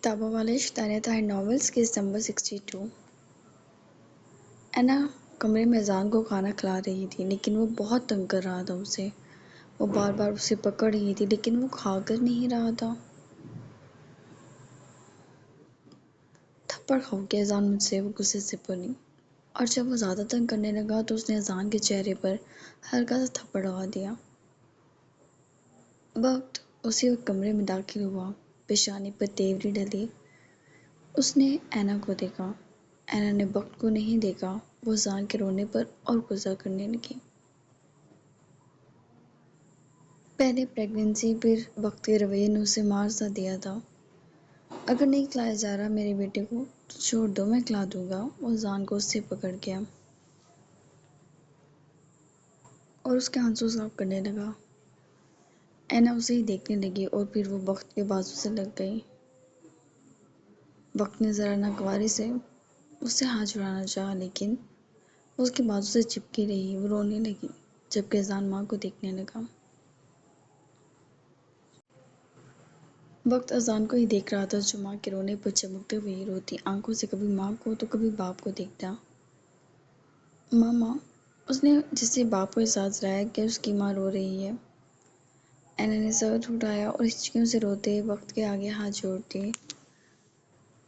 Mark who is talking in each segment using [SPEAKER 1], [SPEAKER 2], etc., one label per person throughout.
[SPEAKER 1] کتابوں والے شیطان طاہر ناولز کیس نمبر 62۔ اینا کمرے میں اذان کو کھانا کھلا رہی تھی لیکن وہ بہت تنگ کر رہا تھا اسے۔ وہ بار بار اسے پکڑ رہی تھی لیکن وہ کھا کر نہیں رہا تھا۔ تھپڑ کھاؤ گی اذان مجھ سے، وہ غصے سے بولی، اور جب وہ زیادہ تنگ کرنے لگا تو اس نے اذان کے چہرے پر ہلکا سا تھپڑ لگا دیا۔ وقت اسی وقت کمرے میں داخل ہوا، پیشانی پر تیوری ڈلی۔ اس نے اینا کو دیکھا۔ اینا نے وقت کو نہیں دیکھا۔ وہ اذان کے رونے پر اور غصہ کرنے لگی۔ پہلے پریگننسی پھر وقت کے رویے نے اسے مار سا دیا تھا۔ اگر نہیں کھلایا جا رہا میرے بیٹے کو تو چھوڑ دو، میں کھلا دوں گا۔ وہ اذان کو اس سے پکڑ گیا اور اس کے آنسو صاف کرنے لگا۔ اینا اسے ہی دیکھنے لگی اور پھر وہ وقت کے بازو سے لگ گئی۔ وقت نے ذرا ناگواری سے اس سے ہاتھ چھڑانا چاہا لیکن وہ اس کے بازو سے چپکی رہی۔ وہ رونے لگی جبکہ اذان ماں کو دیکھنے لگا۔ وقت اذان کو ہی دیکھ رہا تھا جو ماں کے رونے پر چمکتے ہوئے ہی روتی آنکھوں سے کبھی ماں کو تو کبھی باپ کو دیکھتا۔ ماما، اس نے جسے باپ کو احساس دلایا کہ اس کی ماں رو رہی ہے۔ اینا نے سر اٹھایا اور ہچکیوں سے روتے وقت کے آگے ہاتھ جوڑ دیے۔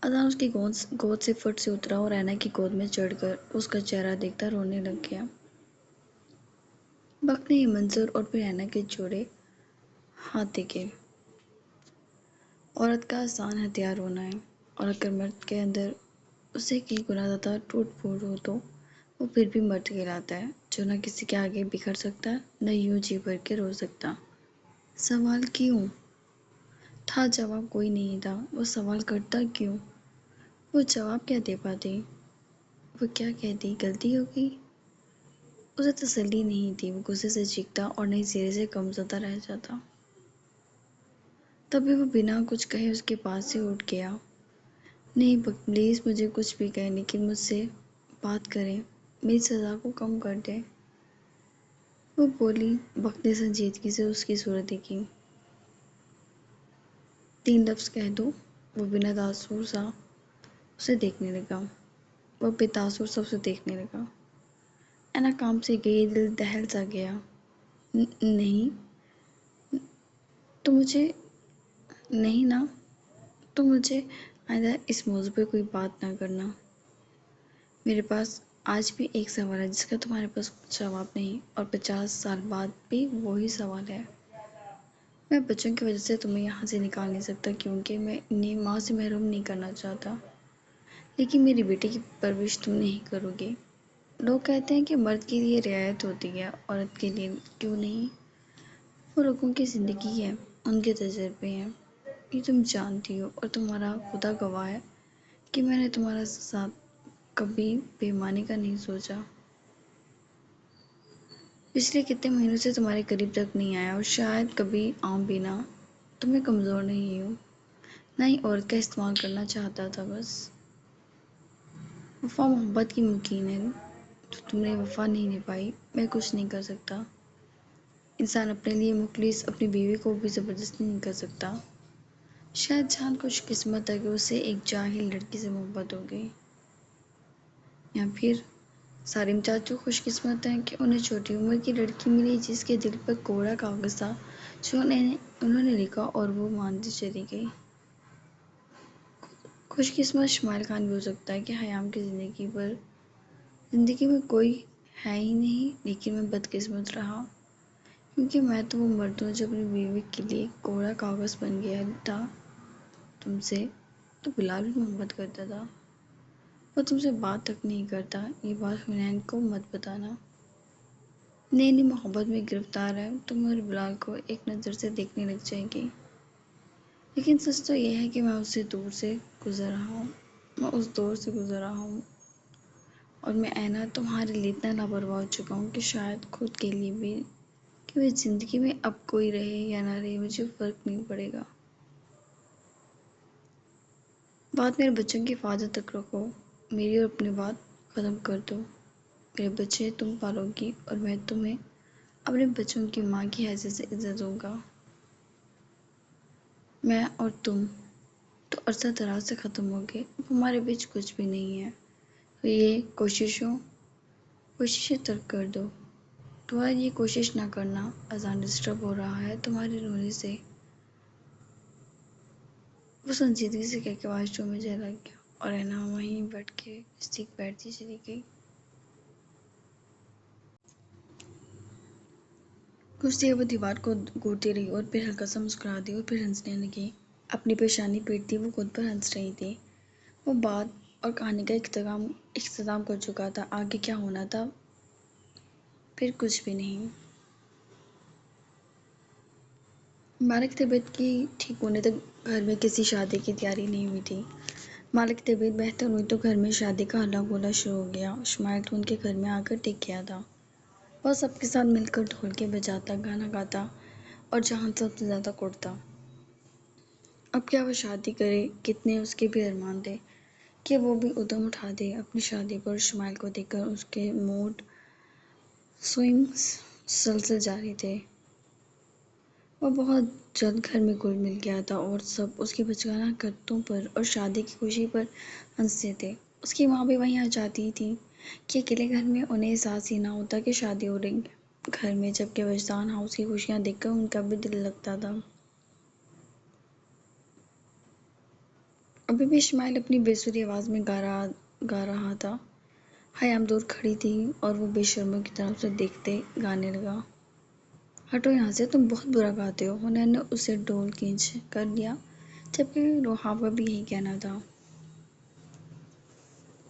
[SPEAKER 1] اذان اس کی گود سے فٹ سے اترا اور اینا کی گود میں چڑھ کر اس کا چہرہ دیکھتا رونے لگ گیا۔ وقت نے یہ منظر اور پھر اینا کے جوڑے ہاتھ دیکھے۔ عورت کا آسان ہتھیار رونا ہے، اور اگر مرد کے اندر اسے کئی گنا زیادہ ٹوٹ پھوٹ ہو تو وہ پھر بھی مرد کہلاتا ہے، جو نہ کسی کے آگے بکھر سکتا نہ یوں جی بھر کے رو سکتا۔ سوال کیوں تھا؟ جواب کوئی نہیں تھا۔ وہ سوال کرتا کیوں؟ وہ جواب کیا دے پاتی؟ وہ کیا کہتی؟ غلطی ہو گئی؟ اسے تسلی نہیں تھی۔ وہ غصے سے چیختا اور نئی سرے سے غمزدہ رہ جاتا۔ تبھی وہ بنا کچھ کہے اس کے پاس سے اٹھ گیا۔ نہیں پلیز مجھے کچھ بھی کہیں لیکن مجھ سے بات کریں، میری سزا کو کم کر دیں، وہ بولی۔ وقت نے سنجیدگی سے اس کی صورت دیکھی۔ 3 لفظ کہہ دو۔ وہ بنا تاثر سا اسے دیکھنے لگا۔ وہ بے تاثر سا اسے دیکھنے لگا۔ اینا کام سے گئی، دل دہل سا گیا۔ نہیں تو مجھے نہیں نا، تو مجھے آئندہ اس موضوع پہ کوئی بات نہ کرنا۔ میرے پاس آج بھی ایک سوال ہے جس کا تمہارے پاس جواب نہیں، اور 50 سال بعد بھی وہی سوال ہے۔ میں بچوں کی وجہ سے تمہیں یہاں سے نکال نہیں سکتا کیونکہ میں انہیں ماں سے محروم نہیں کرنا چاہتا، لیکن میری بیٹی کی پرورش تم نہیں کرو گے۔ لوگ کہتے ہیں کہ مرد کے لیے رعایت ہوتی ہے، عورت کے لیے کیوں نہیں؟ وہ لوگوں کی زندگی ہے، ان کے تجربے ہیں، یہ تم جانتی ہو، اور تمہارا خدا گواہ ہے کہ میں نے تمہارا ساتھ کبھی بے ایمانی کا نہیں سوچا۔ پچھلے کتنے مہینوں سے تمہارے قریب تک نہیں آیا اور شاید کبھی آؤں بھی نہ۔ تمہیں کمزور نہیں ہوں، نہ ہی عورت کا استعمال کرنا چاہتا تھا، بس وفا محبت کی مکین ہے تو تم نے وفا نہیں نبھائی، میں کچھ نہیں کر سکتا۔ انسان اپنے لیے مخلص اپنی بیوی کو بھی زبردستی نہیں کر سکتا۔ شاید جان خوش قسمت ہے کہ اسے ایک جاہل لڑکی سے محبت ہو گئی، یا پھر سالم چاچو خوش قسمت ہیں کہ انہیں چھوٹی عمر کی لڑکی ملی جس کے دل پر کوڑا کاغذ تھا جو انہوں نے لکھا اور وہ مانتی چلی گئی۔ خوش قسمت شمائل خان بھی ہو سکتا ہے کہ حیام کی زندگی میں کوئی ہے ہی نہیں، لیکن میں بدقسمت رہا کیونکہ میں تو وہ مرد ہوں جو اپنی بیوی کے لیے کوڑا کاغذ بن گیا تھا۔ تم سے تو بلال بھی محبت کرتا تھا، وہ تم سے بات تک نہیں کرتا۔ یہ بات حنین کو مت بتانا۔ نئی محبت میں گرفتار ہے، تم اور بلال کو ایک نظر سے دیکھنے لگ جائے گی، لیکن سچ تو یہ ہے کہ میں اس دور سے گزر رہا ہوں، اور میں اینا تمہارے لیے اتنا لاپرواہ ہو چکا ہوں کہ شاید خود کے لیے بھی کہ میری زندگی میں اب کوئی رہے یا نہ رہے مجھے فرق نہیں پڑے گا۔ بات میرے بچوں کی حفاظت تک رکھو، میری اور اپنی بات ختم کر دو۔ میرے بچے تم پالو گی اور میں تمہیں اپنے بچوں کی ماں کی حیثیت سے عزت دوں گا۔ میں اور تم تو عرصہ دراز سے ختم ہو گئے، اب ہمارے بیچ کچھ بھی نہیں ہے۔ تو یہ کوششیں ترک کر دو۔ تمہاری یہ کوشش نہ کرنا، اذان ڈسٹرب ہو رہا ہے تمہارے رونے سے۔ وہ سنجیدگی سے کہہ کے واش روم میں چلا گیا اور اینا وہیں بیٹھ کے نزدیک بیٹھتی چلی گئی۔ کچھ دیر وہ دیوار کو گھورتی رہی اور پھر ہلکا سا مسکرا دی اور پھر ہنسنے لگی۔ اپنی پریشانی پیٹتی وہ خود پر ہنس رہی تھی۔ وہ بات اور کہانی کا اختتام کر چکا تھا، آگے کیا ہونا تھا؟ پھر کچھ بھی نہیں۔ مالا کی طبیعت کی ٹھیک ہونے تک گھر میں کسی شادی کی تیاری نہیں ہوئی تھی۔ مالا کی طبیعت بہتر ہوئی تو گھر میں شادی کا ہلا گولا شروع ہو گیا۔ اسماعیل تو ان کے گھر میں آ کر ٹک گیا تھا۔ وہ سب کے ساتھ مل کر ڈھولکے بجاتا، گانا گاتا اور جہان سب سے زیادہ کڑتا۔ اب کیا وہ شادی کرے؟ کتنے اس کے بھی ارمان تھے کہ وہ بھی ادھم اٹھا دے اپنی شادی پر۔ اسماعیل کو دیکھ کر اس کے موڈ سوئنگز مسلسل جاری تھے۔ وہ بہت جلد گھر میں گھل مل گیا تھا اور سب اس کی بچگانہ حرکتوں پر اور شادی کی خوشی پر ہنستے تھے۔ اس کی ماں بھی وہیں آ جاتی تھی کہ اکیلے گھر میں انہیں احساس ہی نہ ہوتا کہ شادی ہو رہی ہے گھر میں، جبکہ وجدان ہاؤس کی خوشیاں دیکھ کر ان کا بھی دل لگتا تھا۔ ابھی بھی اسماعیل اپنی بے سری آواز میں گا رہا تھا۔ خیام دور کھڑی تھی اور وہ بے شرموں کی طرف اسے دیکھتے گانے لگا۔ ہٹو یہاں سے، تم بہت برا گاتے ہو۔ ہنر نے اسے ڈول کھینچ کر لیا، جبکہ روحا کا بھی یہی کہنا تھا۔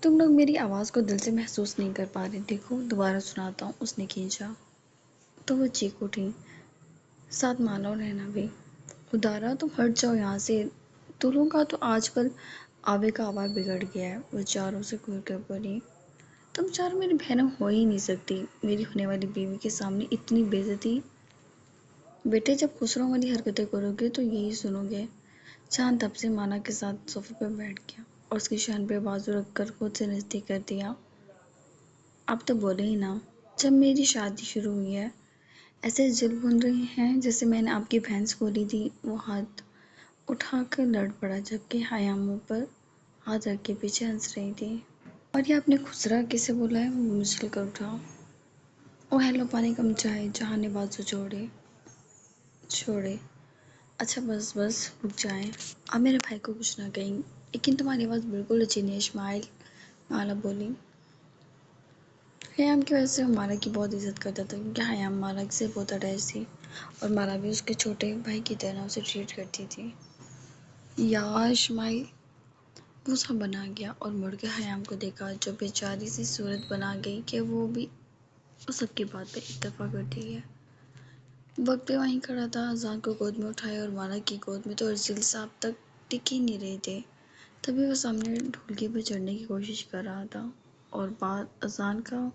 [SPEAKER 1] تم لوگ میری آواز کو دل سے محسوس نہیں کر پا رہے، دیکھو دوبارہ سناتا ہوں۔ اس نے کھینچا تو وہ چیخ اٹھی، ساتھ مالا اور رہنا بھی۔ خدارا تم ہٹ جاؤ یہاں سے، دلوں کا تو آج کل آبے کا آبا بگڑ گیا ہے۔ وہ چاروں سے گھور کر بولی، تم چاروں میری بہنیں ہو ہی نہیں سکتی، میری ہونے والی بیوی کے سامنے اتنی بے عزتی۔ بیٹے جب خسروں والی حرکتیں کرو گے تو یہی سنو گے۔ چاند تب سے مالا کے ساتھ صوفے پر بیٹھ گیا اور اس کی شان پہ بازو رکھ کر خود سے نزدیک کر دیا۔ اب تو بولے ہی نا، جب میری شادی شروع ہوئی ہے ایسے جل بھن رہی ہیں جیسے میں نے آپ کی بہن سے بولی تھی۔ وہ ہاتھ اٹھا کر لڑ پڑا، جبکہ خیام منہ پر ہاتھ رکھ کے پیچھے ہنس رہی تھی۔ اور یہ آپ نے خسرا کسے بولا ہے؟ وہ مچل کر اٹھا۔ او ہیلو، پانی کم چاہے۔ جہاں نے بازو چھوڑے۔ اچھا بس رک جائیں، آپ میرے بھائی کو کچھ نہ کہیں۔ لیکن تمہاری آواز بالکل اچھی نہیں ہے اسماعیل، مالا بولی۔ خیام کی وجہ سے وہ مالا کی بہت عزت کرتا تھا، کیونکہ خیام مالا سے بہت اٹیچ تھی اور مالا بھی اس کے چھوٹے بھائی کی طرح اسے ٹریٹ کرتی تھی۔ یا اسماعیل غصہ بنا گیا اور مڑ کے خیام کو دیکھا، جو بیچاری سی صورت بنا گئی کہ وہ بھی اس سب کی بات پہ اتفاق کرتی ہے۔ وقت پہ وہیں کھڑا تھا، اذان کو گود میں اٹھائے اور مالا کی گود میں تو ارجیل صاحب تک ٹک ہی نہیں رہے تھے۔ تبھی وہ سامنے ڈھولکی پہ چڑھنے کی کوشش کر رہا تھا اور بعد اذان کا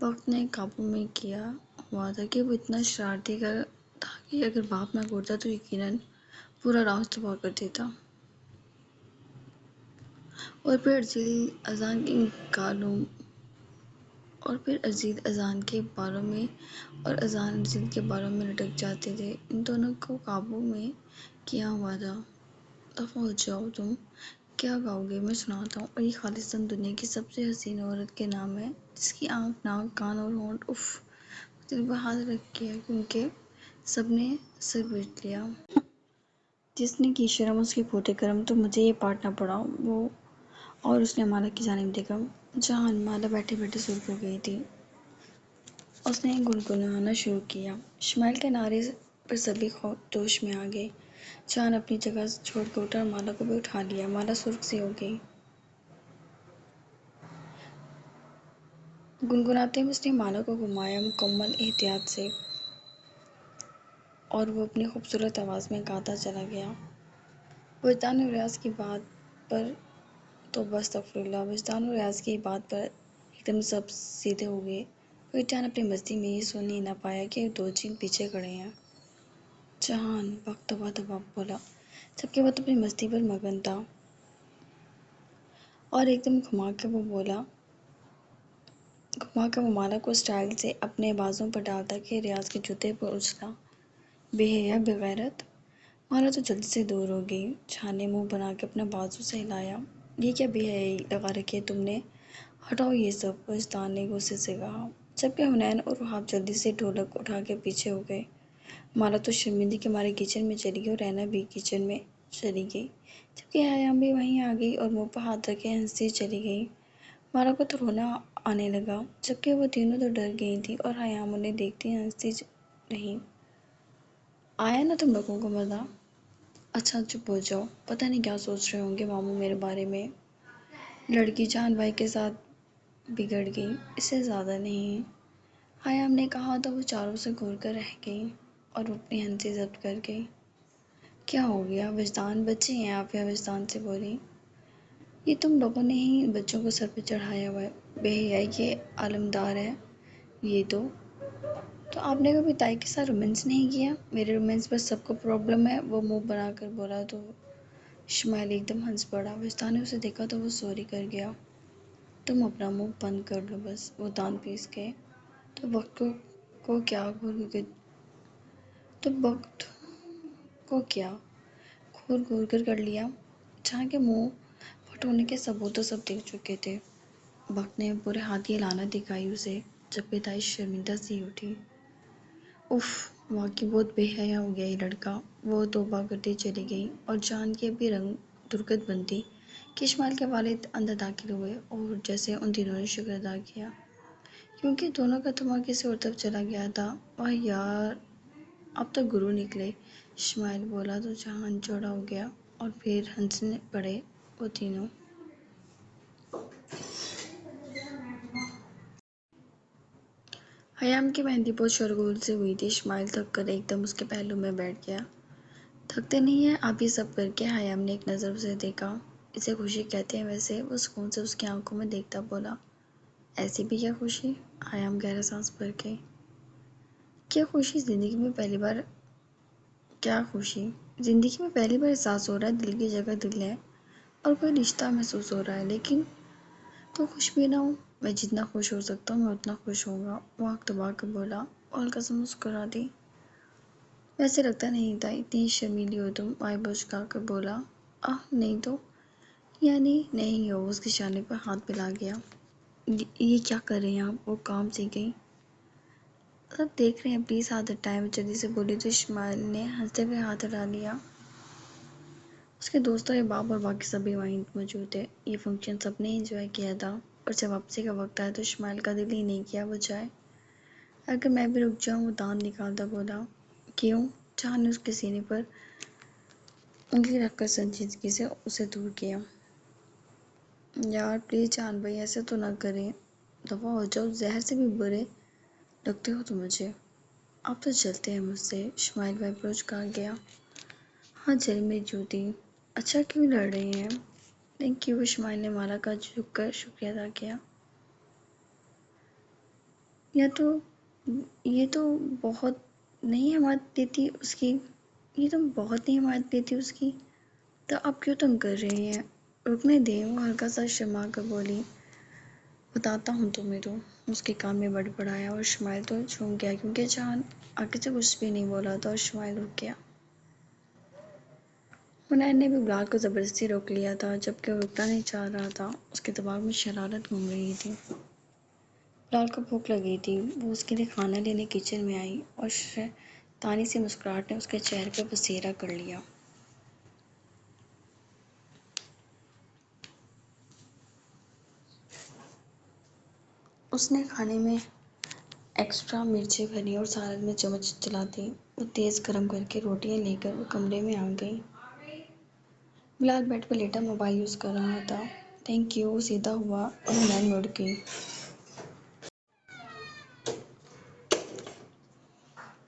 [SPEAKER 1] وقت نے قابو میں کیا ہوا تھا کہ وہ اتنا شرارتی تھا کہ اگر باپ نہ کرتا تو یقیناً پورا راؤنڈ تباہ کر دیتا۔ اور پھر ارجیل اذان کے بالوں میں اور اذان ارجیل کے بالوں میں لٹک جاتے تھے۔ ان دونوں کو قابو میں کیا ہوا تھا۔ دفعہ ہو جاؤ، تم کیا گاؤ گے؟ میں سناتا ہوں۔ اور یہ خالصتاً دنیا کی سب سے حسین عورت کے نام ہے، جس کی آنکھ، ناک، کان اور ہونٹ دل پر ہاتھ رکھ کیا کیونکہ سب نے سر پیٹ لیا۔ جس نے کی شرم اس کے پھوٹے کرم، تو مجھے یہ پارٹ نہ پڑھاؤ۔ وہ اور اس نے مالا کی جانب دیکھا۔ جان، مالا بیٹھے بیٹھے سرخ ہو گئی تھی۔ اس نے گنگنانا شروع کیا۔ اسماعیل کے نعرے پر سبھی جوش میں آ گئے۔ جان اپنی جگہ چھوڑ کر اٹھا اور مالا کو بھی اٹھا لیا۔ مالا سرخ سی ہو گئی۔ گنگناتے ہوئے اس نے مالا کو گھمایا مکمل احتیاط سے اور وہ اپنی خوبصورت آواز میں گاتا چلا گیا۔ وجدان و ریاض کی بات پر توبہ استغفر اللہ، وجدان و ریاض کی بات پر ایک دم سب سیدھے ہو گئے۔ پھر جان اپنی مستی میں یہ سن ہی نہ پایا کہ دو جن پیچھے کھڑے ہیں۔ جہان، وقت دبا دبا بولا، جبکہ وہ تو اپنی مستی پر مگن تھا۔ اور ایک دم گھما کے وہ مالا کو سٹائل سے اپنے بازوں پر ڈالتا کہ ریاض کے جوتے پر اچھلا۔ بے حیا، بے غیرت! مارا تو جلدی سے دور ہو گئی۔ جان نے منہ بنا کے اپنا بازو سے ہلایا۔ یہ کیا بے حیائی لگا رکھی ہے تم نے؟ ہٹاؤ یہ سب، وجدان نے غصے سے کہا، جبکہ حنین اور وہاب جلدی سے ڈھولک اٹھا کے پیچھے ہو گئے۔ مارا تو شرمندگی کے مارے کچن میں چلی گئی اور رینا بھی کچن میں چلی گئی، جبکہ حیام بھی وہیں آ گئی اور منہ پر ہاتھ رکھے ہنستی چلی گئی۔ مارا کو تو رونا آنے لگا، جبکہ وہ تینوں تو ڈر گئی تھیں اور حیام انہیں دیکھتی ہنستی رہی۔ آیا نا تم لوگوں کو مزہ؟ اچھا چپ ہو جاؤ، پتہ نہیں کیا سوچ رہے ہوں گے ماموں میرے بارے میں۔ لڑکی جان بھائی کے ساتھ بگڑ گئی، اس سے زیادہ نہیں، حیام نے کہا تو وہ چاروں سے گھور کر رہ گئی اور اپنی ہنسی ضبط کر گئی۔ کیا ہو گیا وجدان؟ بچے ہیں آپ یا؟ وجدان سے بولی۔ یہ تم لوگوں نے ہی بچوں کو سر پہ چڑھایا ہوا ہے، بے حیائی کے علمدار ہے یہ تو آپ نے کبھی تائی کے ساتھ رومانس نہیں کیا؟ میرے رومانس پر سب کو پرابلم ہے، وہ منہ بنا کر بولا تو اسماعیل ایک دم ہنس پڑا۔ وجدان نے اسے دیکھا تو وہ سوری کر گیا۔ تم اپنا منہ بند کر لو بس، وہ دانت پیس کے۔ تو وقت کو کیا گھور گھور کر لیا؟ جہاں کے منہ پھٹ ہونے کے ثبوت تو سب دیکھ چکے تھے۔ وقت نے پورے ہاتھ کی لعنت دکھائی اسے، جبکہ تائی شرمندہ سی اٹھی۔ اف، واقعی بہت بے حیا ہو گیا یہ لڑکا، وہ توبہ کرتی چلی گئی اور جان کی اب بھی رنگ درگت بنتی کہ اسماعیل کے والد اندر داخل ہوئے اور جیسے ان تینوں نے شکر ادا کیا، کیونکہ دونوں کا دماغ کسی اور طرف چلا گیا تھا۔ واہ یار، اب تو گرو نکلے، اسماعیل بولا تو جہان چوڑا ہو گیا اور پھر ہنسنے پڑے وہ تینوں۔ حیام کی مہندی بہت شورغل سے ہوئی تھی، اسماعیل تھک کر ایک دم اس کے پہلو میں بیٹھ گیا۔ تھکتے نہیں ہیں آپ یہ سب کر کے؟ حیام نے ایک نظر اسے دیکھا۔ اسے خوشی کہتے ہیں ویسے، وہ سکون سے اس کی آنکھوں میں دیکھتا بولا۔ ایسی بھی کیا خوشی؟ حیام گہرا سانس بھر کے۔ کیا خوشی؟ زندگی میں پہلی بار احساس ہو رہا ہے، دل کی جگہ دل ہے اور کوئی رشتہ محسوس ہو رہا ہے، لیکن تو خوش بھی نہ ہو۔ میں جتنا خوش ہو سکتا ہوں میں اتنا خوش ہوں گا، وہ آنکھ دبا کر بولا اور ہلکا سا مسکرا دی۔ ویسے لگتا نہیں تھا اتنی شرمیلی ہو تم، آئی بچکا کر بولا۔ نہیں تو؟ یعنی نہیں ہو، اس کے شانے پر ہاتھ ملا گیا۔ یہ کیا کر رہے ہیں آپ؟ وہ کام سے گئی۔ سب دیکھ رہے ہیں، پلیز ہاتھ ہٹائیں، وہ جلدی سے بولی تو اسماعیل نے ہنستے ہوئے ہاتھ ہٹا لیا۔ اس کے دوست اور احباب اور باقی سب بھی وہیں موجود تھے۔ یہ فنکشن سب نے انجوائے کیا تھا اور جب واپسی کا وقت آیا تو اسماعیل کا دل ہی نہیں کیا وہ جائے۔ اگر میں بھی رک جاؤں، وہ دانت نکالتا بولا۔ کیوں؟ جان نے اس کے سینے پر انگلی رکھ کر سنجیدگی سے اسے دور کیا۔ یار پلیز جان بھائی، ایسے تو نہ کریں، دفعہ ہو جاؤ، زہر سے بھی برے لگتے ہو تو مجھے۔ آپ تو جلتے ہیں مجھ سے، اسماعیل بھائی اپروچ کہا گیا۔ ہاں جل میری جوتی۔ اچھا کیوں لڑ رہی ہیں؟ تھینک یو، اسماعیل نے مارا کا جھک کر شکریہ ادا کیا۔ یہ تو بہت نہیں حمایت دیتی اس کی، تو اب کیوں تنگ کر رہے ہیں؟ رکنے دیں، وہ ہلکا سا شرما کر بولی۔ بتاتا ہوں تمہیں تو، اس کے کان میں بڑبڑایا اور اسماعیل تو جھونک گیا کیونکہ جان آگے سے کچھ بھی نہیں بولا تھا اور اسماعیل رک گیا۔ حنین نے بھی بلال کو زبردستی روک لیا تھا، جبکہ وہ رکنا نہیں چاہ رہا تھا، اس کے دماغ میں شرارت گھوم رہی تھی۔ بلال کو بھوک لگی تھی، وہ اس کے لیے کھانا لینے کچن میں آئی اور شیطانی سی مسکراہٹ نے اس کے چہرے پہ بسیرا کر لیا۔ اس نے کھانے میں ایکسٹرا مرچیں بھری اور سالن میں چمچ چلا دی۔ وہ تیز گرم کر کے روٹیاں لے کر وہ کمرے میں آ گئی۔ بلال بیڈ پر لیٹا موبائل یوز کر رہا تھا۔ تھینک یو، وہ سیدھا ہوا اور حنین مڑ گئی۔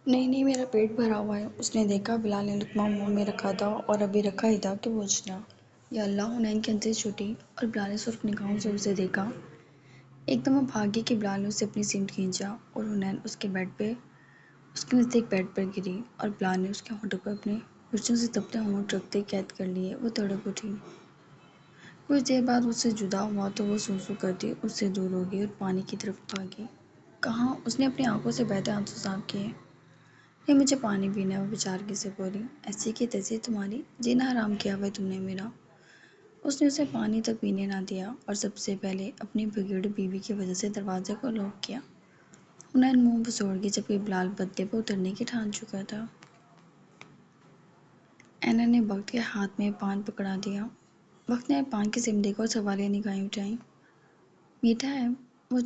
[SPEAKER 1] نہیں میرا پیٹ بھرا ہوا ہے۔ اس نے دیکھا بلال نے لقمہ منہ میں رکھا تھا اور ابھی رکھا ہی تھا کہ پوچھنا۔ یا اللہ، حنین کی ہنسی چھوٹی اور بلال نے سرخ نگاہوں سے اسے دیکھا۔ ایک دم وہ بھاگی کہ بلال نے اسے اپنی سمت کھینچا اور حنین اس کے نزدیک بیڈ پر گری اور بلال نے اس کے ہونٹوں پر اپنے مرچوں سے تپتے ہونٹ رکھتے قید کر لیے۔ وہ تڑپ اٹھی۔ کچھ دیر بعد اس سے جدا ہوا تو وہ سو کرتی اس سے دور ہو گئی اور پانی کی طرف بھاگی۔ کہاں؟ اس نے اپنی آنکھوں سے بہتے آنسو صاف کیے۔ یہ مجھے پانی پینا ہے، وہ بیچارگی سے بولی۔ ایسی کی تیسی تمہاری جینا حرام کیا ہوا ہے تم نے میرا۔ اس نے اسے پانی تک پینے نہ دیا اور سب سے پہلے اپنی بگڑی بیوی کی وجہ سے دروازے کو لاک کیا۔ حنین منہ بسوڑ گئی جبکہ بلال بدلے پر اترنے کی ٹھان چکا تھا۔ اینا نے وقت کے ہاتھ میں پان پکڑا دیا۔ وقت نے پان کی سمت دیکھا اور سوالیہ نگاہیں اٹھائیں۔ میٹھا ہے، وہ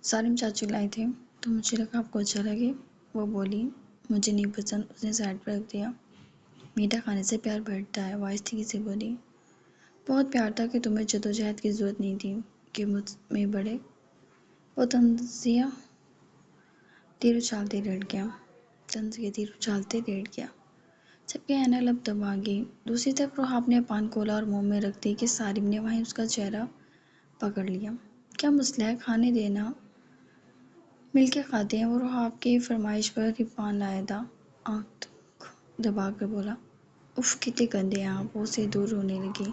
[SPEAKER 1] سالم چاچو لائے تھے تو مجھے لگا آپ کو اچھا لگے۔ وہ بولی، مجھے نہیں پسند۔ اس نے سائڈ پر رکھ دیا۔ میٹھا کھانے سے پیار بڑھتا ہے، وہ آہستگی سے بولی۔ بہت پیار تھا کہ تمہیں جدوجہد کی ضرورت نہیں تھی کہ مجھ میں بڑھے۔ وہ تنزیہ تیر اچھالتے لیٹ گیا جبکہ اینا لب دبا گئی۔ دوسری طرف روحاب نے پان کھولا اور منہ میں رکھتے کہ سالم نے وہیں اس کا چہرہ پکڑ لیا۔ کیا مسئلہ ہے، کھانے دینا، مل کے کھاتے ہیں۔ وہ روحاب کی فرمائش پر ہی پان لایا تھا۔ آنکھ دبا کر بولا، اف کتنے گندے ہیں آپ۔ وہ اسے دور رونے لگی۔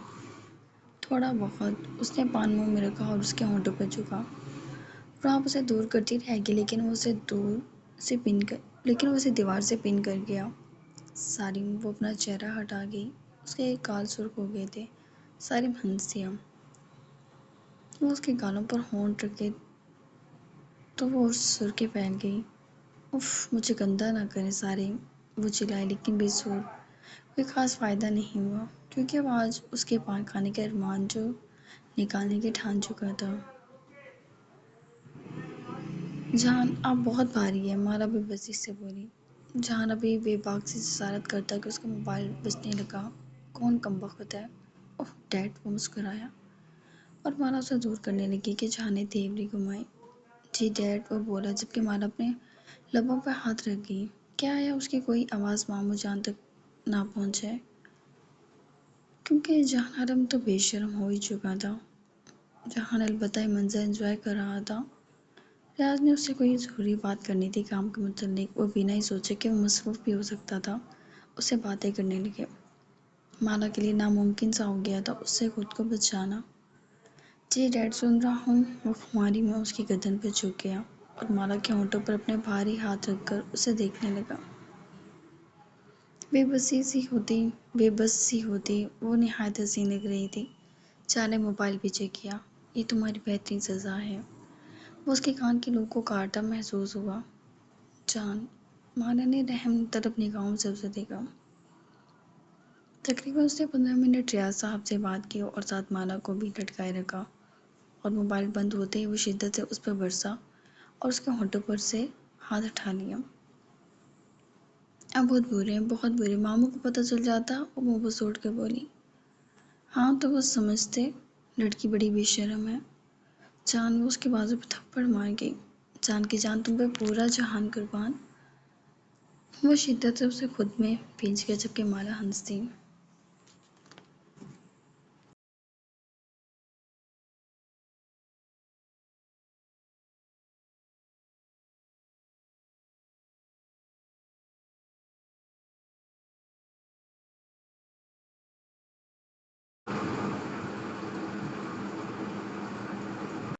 [SPEAKER 1] تھوڑا بہت۔ اس نے پان منہ میں رکھا اور اس کے ہونٹوں پر جھکا۔ روحاب اسے دور کرتی رہ گئی لیکن وہ اسے دیوار سے پن کر گیا۔ سالم، وہ اپنا چہرہ ہٹا گئی۔ اس کے گال سرخ ہو گئے تھے۔ سالم ہنس دیا۔ وہ اس کے گالوں پر ہونٹ رکھے تو وہ اور سرخی پھیل گئی۔ اف، مجھے گندا نہ کریں سالم، وہ چلائی لیکن بے سود۔ کوئی خاص فائدہ نہیں ہوا کیونکہ اب آج اس کے پان کھانے کا ارمان جو نکالنے کی ٹھان چکا تھا۔ جان، آپ بہت بھاری ہیں، مالا بے بسی سے بولی۔ جان ابھی بے باک سی جسارت کرتا کہ اس کا موبائل بجنے لگا۔ کون کمبخت ہے؟ اوہ ڈیڈ، وہ مسکرایا اور مالا اسے دور کرنے لگی کہ جان نے تیوری گھمائی۔ جی ڈیڈ، وہ بولا جبکہ مالا اپنے لبوں پر ہاتھ رکھ گئی۔ کیا ہے اس کی کوئی آواز ماموں جان تک نہ پہنچے کیونکہ جان حرم تو بے شرم ہو ہی چکا تھا۔ جہان البتہ یہ منظر انجوائے کر رہا تھا۔ ریاض نے اس سے کوئی ضروری بات کرنی تھی کام کے متعلق۔ وہ بنا ہی سوچے کہ وہ مصروف بھی ہو سکتا تھا، اس سے باتیں کرنے لگے۔ مالا کے لیے ناممکن سا ہو گیا تھا اس سے خود کو بچانا۔ جی ڈیڈ، سن رہا ہوں۔ وہ خماری میں اس کی گردن پر جھک گیا اور مالا کے ہونٹوں پر اپنے بھاری ہاتھ رکھ کر اسے دیکھنے لگا۔ بے بس سی ہوتی وہ نہایت حسین لگ رہی تھی۔ جان نے موبائل پیچھے کیا۔ یہ تمہاری بہترین سزا ہے۔ وہ اس کے کان کی نوک کو کاٹا محسوس ہوا۔ جان، مالا نے رحم طلب نگاہوں سے اسے دیکھا۔ تقریباً اس نے 15 منٹ ریاض صاحب سے بات کی اور ساتھ مالا کو بھی لٹکائے رکھا اور موبائل بند ہوتے ہی وہ شدت سے اس پر برسا اور اس کے ہونٹوں پر سے ہاتھ اٹھا لیا۔ آپ بہت برے ہیں، بہت برے۔ ماموں کو پتہ چل جاتا، وہ منہ بسوڑ کر بولی۔ ہاں تو وہ سمجھتے، لڑکی بڑی بے شرم ہے۔ جان، وہ اس کے بازو پہ تھپڑ مار گئی۔ جان کی جان، تم پہ پورا جہان قربان۔ وہ شدت سے اسے خود میں بھیج گیا جبکہ مالا ہنس دی۔